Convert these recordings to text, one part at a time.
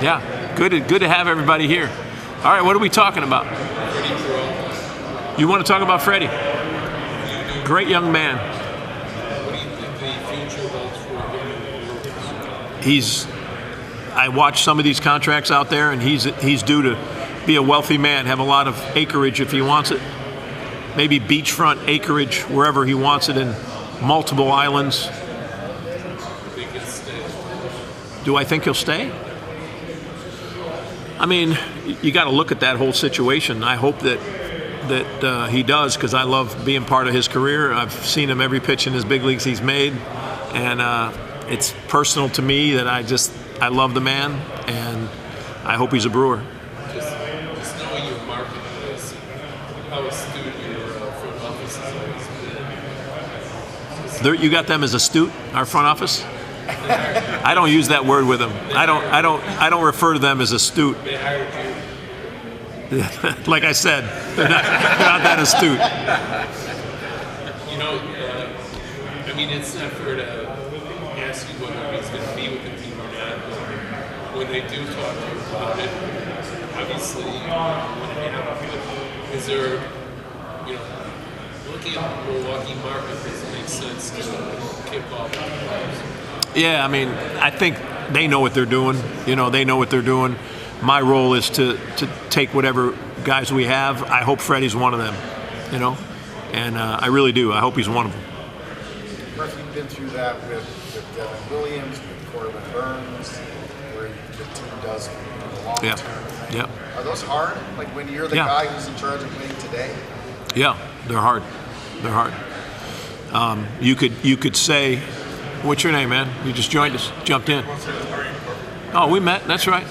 Yeah, good to have everybody here. All right, what are we talking about? You want to talk about Freddie? Great young man. What do you think the future holds for him? I watch some of these contracts out there, and he's due to be a wealthy man, have a lot of acreage if he wants it. Maybe beachfront acreage wherever he wants it in multiple islands. Do I think he'll stay? I mean, you got to look at that whole situation. I hope that he does, because I love being part of his career. I've seen him every pitch in his big leagues he's made, and it's personal to me that I love the man, and I hope he's a Brewer. Just knowing your marketplace, how astute your front office has always been. You got them as astute, our front office? I don't use that word with them. I don't refer to them as astute. They hired you. Like I said, they're not that astute. You know, I mean, it's not fair to ask you whether he's going to be with the team or not, but when they do talk to you about it, obviously you want to have it. Is there, looking at the Milwaukee market, does it make sense to kick off the players? Yeah, I mean, I think they know what they're doing. They know what they're doing. My role is to take whatever guys we have. I hope Freddie's one of them, and I really do. I hope he's one of them. Murph, you've been through that with Devin Williams, with Corbin Burns, where the team does long term. Yeah. Are those hard? Like when you're the guy who's in charge of winning today? Yeah, they're hard. They're hard. You could say, what's your name, man? You just joined us, jumped in. Oh, we met. That's right.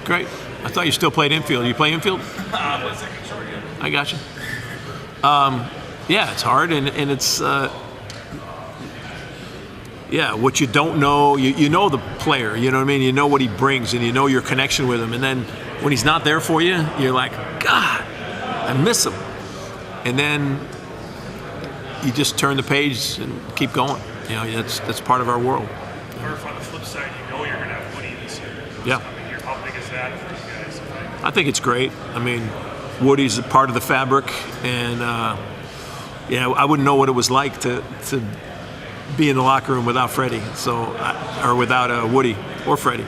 Great. I thought you still played infield. You play infield? I got you. Yeah, it's hard, and it's what you don't know. You know the player. You know what I mean. You know what he brings, and you know your connection with him. And then when he's not there for you, you're like, God, I miss him. And then you just turn the page and keep going. That's part of our world. Murph, on the flip side, you're going to have Woody this year. Yeah. How big is that for you guys? I think it's great. I mean, Woody's a part of the fabric, and I wouldn't know what it was like to be in the locker room without Freddie, or without Woody or Freddie.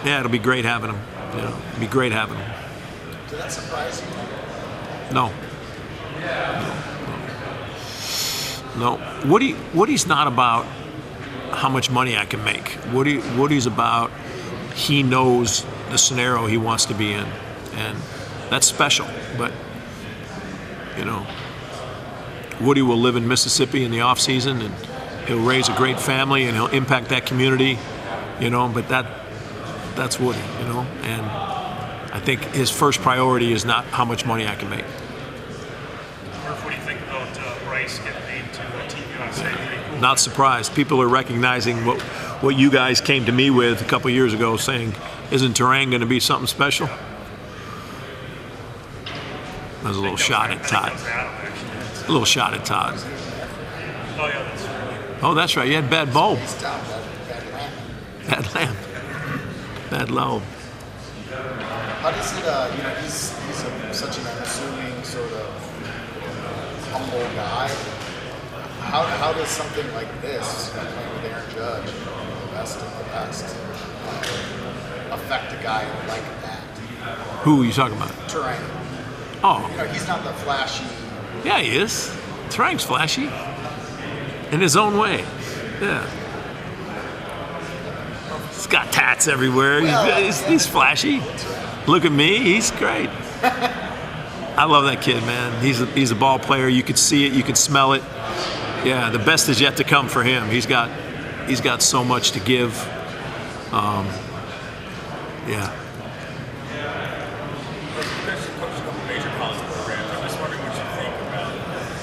It'll be great having him. It'll be great having him. Did that surprise you? No. Woody's not about how much money I can make. Woody's about he knows the scenario he wants to be in, and that's special. But Woody will live in Mississippi in the off season, and he'll raise a great family, and he'll impact that community. But that's Woody. And I think his first priority is not how much money I can make. Murph, what do you think about Bryce getting named to Team USA? Cool. Not surprised. People are recognizing what you guys came to me with a couple years ago, saying, isn't Terang going to be something special? That was a little shot at Todd. A little shot at Todd. Oh, yeah, that's true. Oh, that's right. You had bad bulb. He's down, Bad lamp. Bad low. How does it, he's such an unassuming sort of humble guy. How does something like this, playing with Aaron Judge, the best of the best, affect a guy like that? Who are you talking about? Terang. Oh, He's not the flashy. yeah, he is. Terang's flashy. In his own way. Yeah. He's got tats everywhere. He's flashy. Look at me. He's great. I love that kid, man. He's a ball player. You could see it. You could smell it. Yeah, the best is yet to come for him. He's got so much to give. Yeah. Major college programs. I'm just wondering what you think about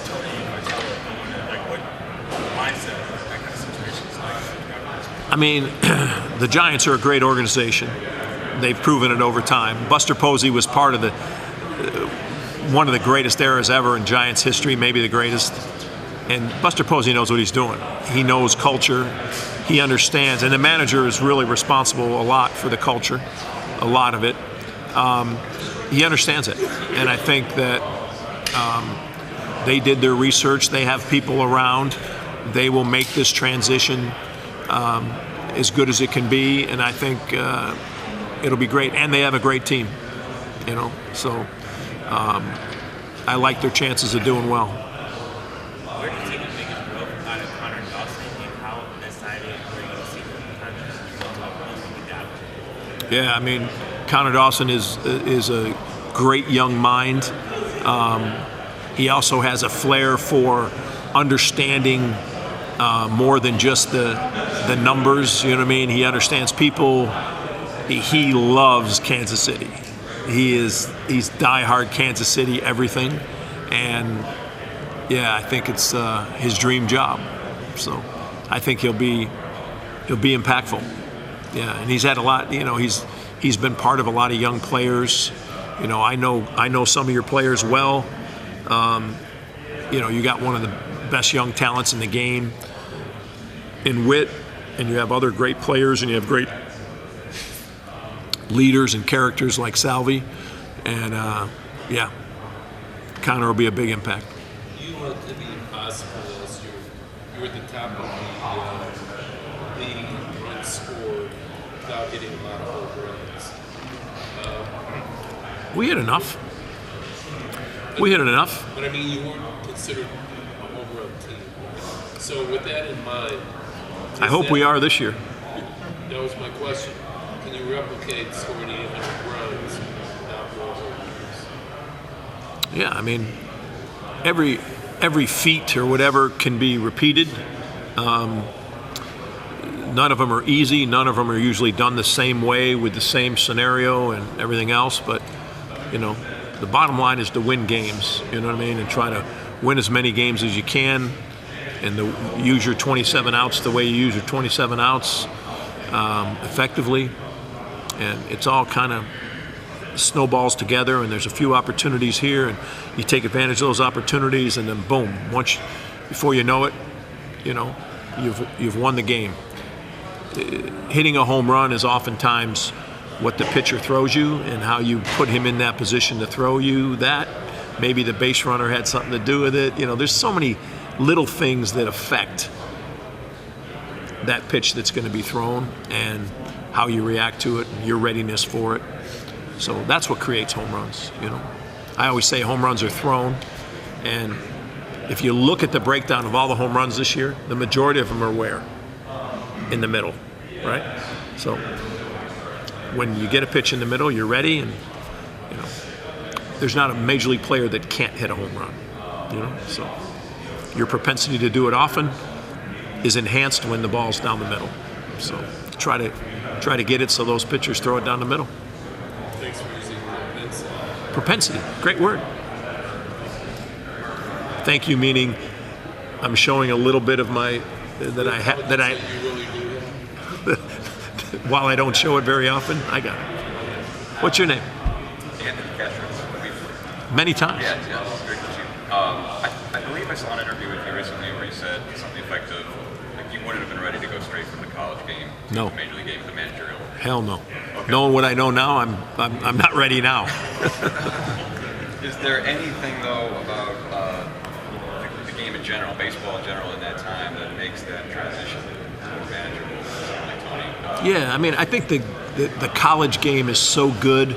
Tony what mindset that kind of situation is like. I mean, the Giants are a great organization. They've proven it over time. Buster Posey was part of one of the greatest eras ever in Giants history, maybe the greatest. And Buster Posey knows what he's doing. He knows culture. He understands. And the manager is really responsible a lot for the culture, a lot of it. He understands it. And I think that they did their research. They have people around. They will make this transition as good as it can be. And I think it'll be great. And they have a great team, you know. So I like their chances of doing well. Where do you see the biggest growth out of Connor Dawson, and how decided where you see the Yeah, I mean, Connor Dawson is a great young mind. He also has a flair for understanding more than just the numbers. You know what I mean? He understands people. He loves Kansas City. He's diehard Kansas City everything, and yeah, I think it's his dream job. So I think he'll be impactful. Yeah, and he's had a lot. You know, he's been part of a lot of young players. You know, I know some of your players well. You know, you got one of the best young talents in the game in Witt, and you have other great players, and you have great leaders and characters like Salvi, and yeah, Connor will be a big impact. You want to be impossible last year. You were at the top of the league run score without hitting a lot of home runs. We hit enough. We hit it enough. But I mean, you weren't considered a home run team. So with that in mind, I hope we are this year. that was my question. Can you replicate scoring 800 runs without more home runs? Yeah, I mean, every feat or whatever can be repeated. None of them are easy. None of them are usually done the same way with the same scenario and everything else. But, you know, the bottom line is to win games, you know what I mean, and try to win as many games as you can, and use your 27 outs the way you use your 27 outs effectively. And it's all kind of snowballs together, and there's a few opportunities here, and you take advantage of those opportunities, and then boom, before you know it, you know, you've won the game. Hitting a home run is oftentimes what the pitcher throws you and how you put him in that position to throw you that. Maybe the base runner had something to do with it. You know, there's so many little things that affect that pitch that's going to be thrown and how you react to it, and your readiness for it. So that's what creates home runs, you know. I always say home runs are thrown, and if you look at the breakdown of all the home runs this year, the majority of them are where? In the middle, right? So when you get a pitch in the middle, you're ready, and you know, there's not a major league player that can't hit a home run, you know. So your propensity to do it often is enhanced when the ball's down the middle. So try to get it so those pitchers throw it down the middle. Thanks for using propensity. Propensity, great word. Thank you, meaning I'm showing a little bit of my that I You really do that? while I don't show it very often. I got it. What's your name? Anthony Castro. Many times. Yeah, it's great to meet you. I believe I saw an interview with you recently where you said something effective, like you wouldn't have been ready to go straight from the college game to No. the major league game with the managerial. Hell no. Okay. Knowing what I know now, I'm not ready now. Is there anything though about the game in general, baseball in general, in that time that makes that transition more manageable for someone like Tony? Yeah, I mean, I think the college game is so good,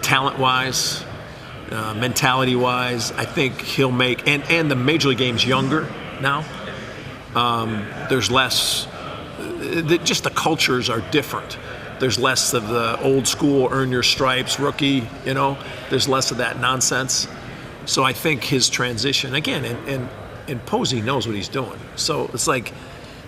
talent-wise, mentality-wise. I think he'll make, and the major league game's younger now. There's less, just the cultures are different. There's less of the old school earn your stripes rookie, you know. There's less of that nonsense. So I think his transition, again, and Posey knows what he's doing. So it's like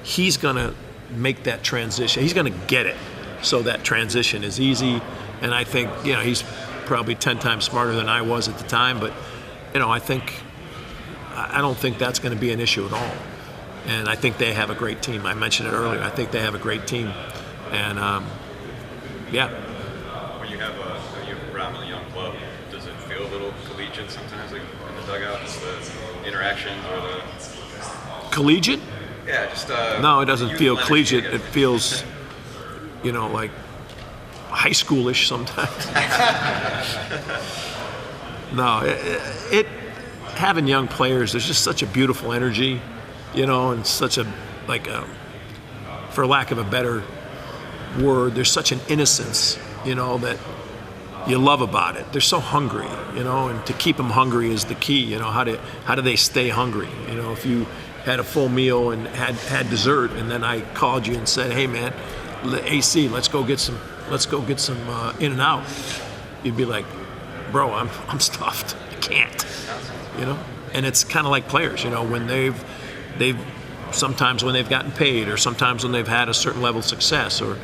he's going to make that transition. He's going to get it so that transition is easy. And I think, you know, he's probably 10 times smarter than I was at the time. But, you know, I don't think that's going to be an issue at all. And I think they have a great team. I mentioned it earlier. I think they have a great team. And, yeah. When you have a predominantly young club, does it feel a little collegiate sometimes, like in the dugout, just the interactions or the Collegiate? yeah, just No, it doesn't feel youthful energy, collegiate. I It guess. feels, like high schoolish sometimes. No, having young players, there's just such a beautiful energy, and such a, for lack of a better word, there's such an innocence, that you love about it. They're so hungry, and to keep them hungry is the key. How do they stay hungry? If you had a full meal and had dessert, and then I called you and said, "Hey, man, AC, let's go get some In and Out," you'd be like, "Bro, I'm stuffed. I can't." And it's kind of like players, when they've sometimes when they've gotten paid, or sometimes when they've had a certain level of success, or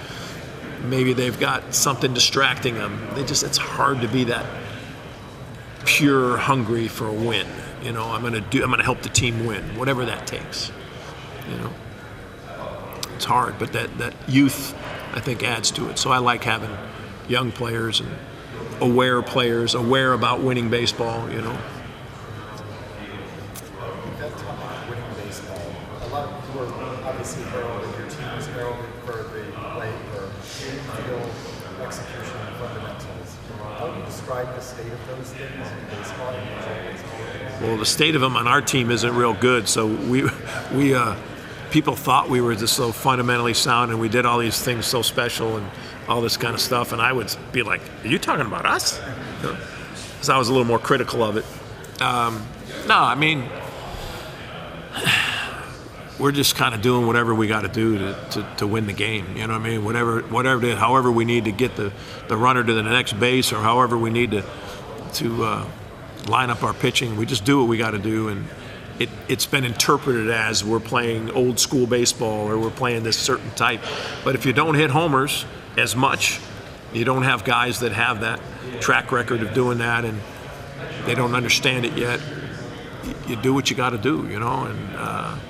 maybe they've got something distracting them. It's hard to be that pure hungry for a win. I'm gonna help the team win, whatever that takes. It's hard, but that youth, I think, adds to it. So I like having young players and aware players, aware about winning baseball. That talk about winning baseball, a lot of people are obviously heralding your team is heralded for the play, for field execution and fundamentals. How would you describe the state of those things in baseball and in baseball? Well, the state of them on our team isn't real good. So we people thought we were just so fundamentally sound, and we did all these things so special and all this kind of stuff. And I would be like, "Are you talking about us?" Because I was a little more critical of it. No, I mean, we're just kind of doing whatever we got to do to win the game. You know what I mean? Whatever, however we need to get the runner to the next base, or however we need to line up our pitching. We just do what we got to do, and it's been interpreted as we're playing old school baseball, or we're playing this certain type. But if you don't hit homers as much, you don't have guys that have that track record of doing that, and they don't understand it yet. You do what you got to do, and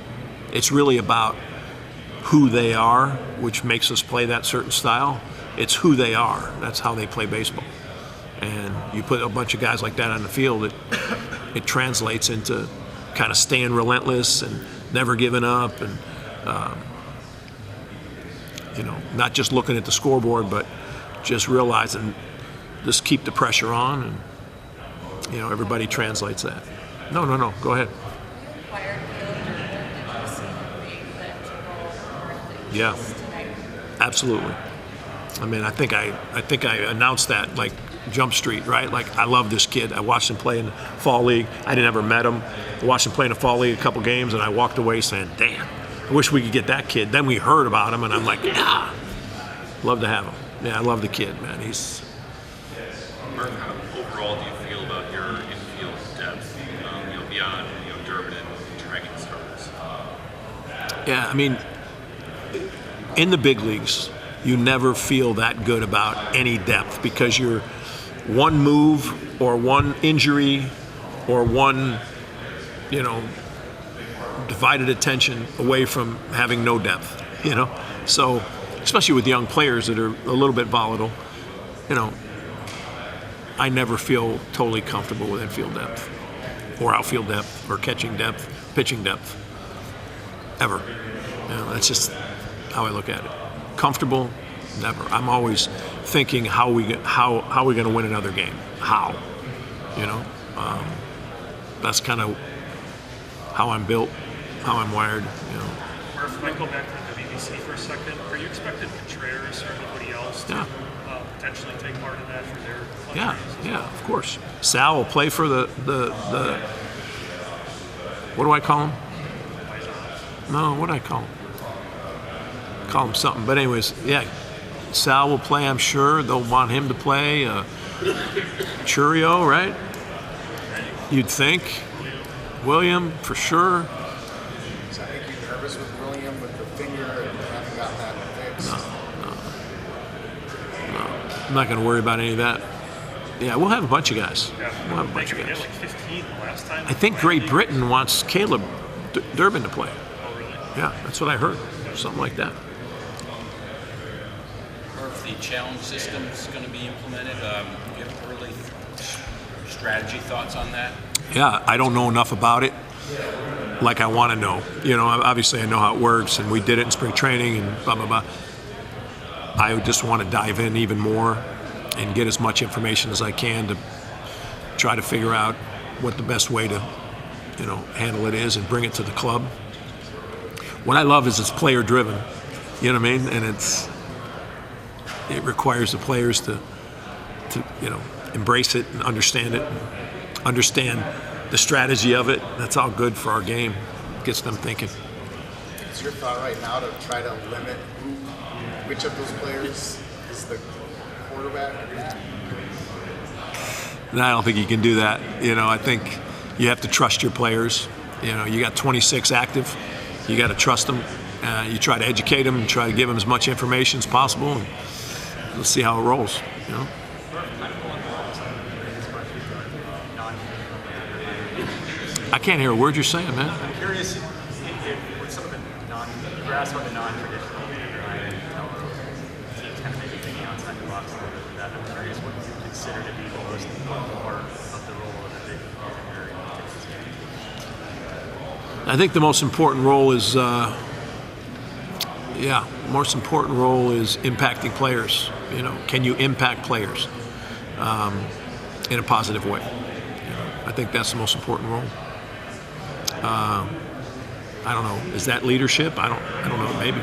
it's really about who they are, which makes us play that certain style. It's who they are. That's how they play baseball. And you put a bunch of guys like that on the field, it translates into kind of staying relentless and never giving up, and not just looking at the scoreboard, but just realizing just keep the pressure on, and everybody translates that. No, go ahead. Yeah, absolutely. I mean, I think I announced that like Jump Street, right? Like, I love this kid. I watched him play in the fall league. I didn't ever met him. I watched him play in the fall league a couple games, and I walked away saying, "Damn, I wish we could get that kid." Then we heard about him, and I'm like, "Yeah, love to have him." Yeah, I love the kid, man. He's. Murph, how overall do you feel about your infield depth? Beyond Durbin and Dragon Stars. Yeah, I mean, in the big leagues, you never feel that good about any depth, because you're one move or one injury or one, divided attention away from having no depth, So, especially with young players that are a little bit volatile, I never feel totally comfortable with infield depth or outfield depth or catching depth, pitching depth, ever. That's just how I look at it. Comfortable? Never. I'm always thinking how are we going to win another game? How? That's kind of how I'm built, how I'm wired. Murph, I might go back to the BBC for a second. Are you expecting Contreras or anybody else to potentially take part in that for their fundraisers? Yeah, of course. Sal will play for the what do I call him? No, what do I call him? Call him something. But anyways, yeah, Sal will play, I'm sure. They'll want him to play. Churio, right? You'd think. William, for sure. Does that make you nervous with William with the finger and having gotten that fixed? No. I'm not going to worry about any of that. Yeah, we'll have a bunch of guys. Yeah. We'll have a bunch of We had guys. like 15 the last time. I think Great Britain wants Caleb Durbin to play. Oh, really? Yeah, that's what I heard. Something like that. Or if the challenge system is going to be implemented, you have early strategy thoughts on that? Yeah, I don't know enough about it like I want to know. You know, obviously I know how it works, and we did it in spring training and blah, blah, blah. I just want to dive in even more and get as much information as I can to try to figure out what the best way to, you know, handle it is and bring it to the club. What I love is it's player driven, you know what I mean? And it requires the players to you know, embrace it and understand it, and understand the strategy of it. That's all good for our game. Gets them thinking. Is your thought right now to try to limit which of those players is the quarterback? No, I don't think you can do that. You know, I think you have to trust your players. You know, you got 26 active. You got to trust them. You try to educate them and try to give them as much information as possible. And let's see how it rolls. You know. I can't hear a word you're saying, man. I'm curious if with some of the you were asked about the non-traditional teams kind of maybe thinking outside the box a little bit with that. I'm curious what you consider to be the most important part of the role of a big defender in today's game. I think the most important role is, most important role is impacting players. You know, can you impact players in a positive way? You know, I think that's the most important role. I don't know. Is that leadership? I don't know. Maybe.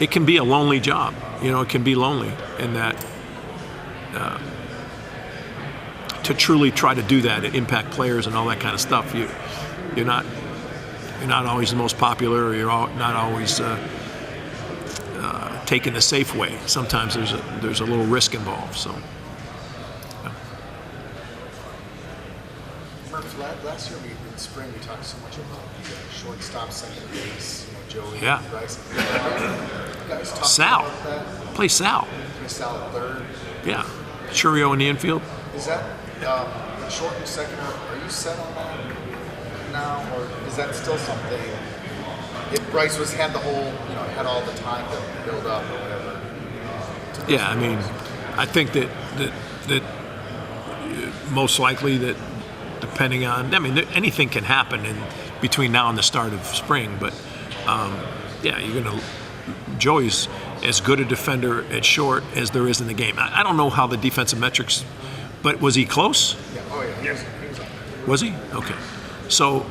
It can be a lonely job. You know, it can be lonely in that to truly try to do that and impact players and all that kind of stuff. You're not always the most popular, or you're not always taking the safe way. Sometimes there's a little risk involved. So. Last year, in spring, we talked so much about the shortstop, second base, Joey, Bryce. You guys talked Sal. about that? Play Sal. Play Sal at third. Yeah. Churio in the infield. Is that short and second? Are you set on that now, or is that still something? If Bryce had the whole, had all the time to build up or whatever. Yeah, I mean, I think that most likely that. Depending on, I mean, anything can happen in between now and the start of spring. But Joey's as good a defender at short as there is in the game. I don't know how the defensive metrics, but was he close? Yeah. Oh yeah. Yes. Was he? Okay. So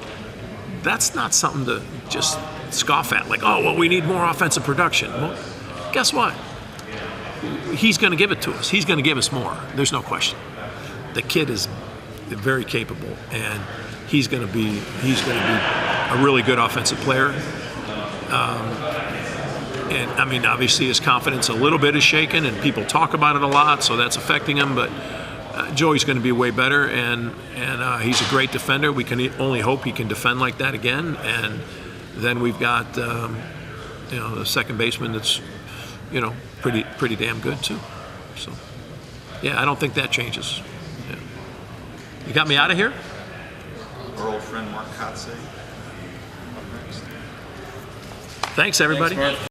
that's not something to just scoff at. Like, oh well, we need more offensive production. Well, guess what? He's going to give it to us. He's going to give us more. There's no question. The kid is very capable, and he's going to be a really good offensive player. And I mean, obviously his confidence a little bit is shaken, and people talk about it a lot, so that's affecting him. But Joey's going to be way better, and he's a great defender. We can only hope he can defend like that again. And then we've got the second baseman that's pretty damn good too. So yeah, I don't think that changes. You got me out of here? Our old friend Mark Kotze. Thanks, everybody. Thanks, Mark.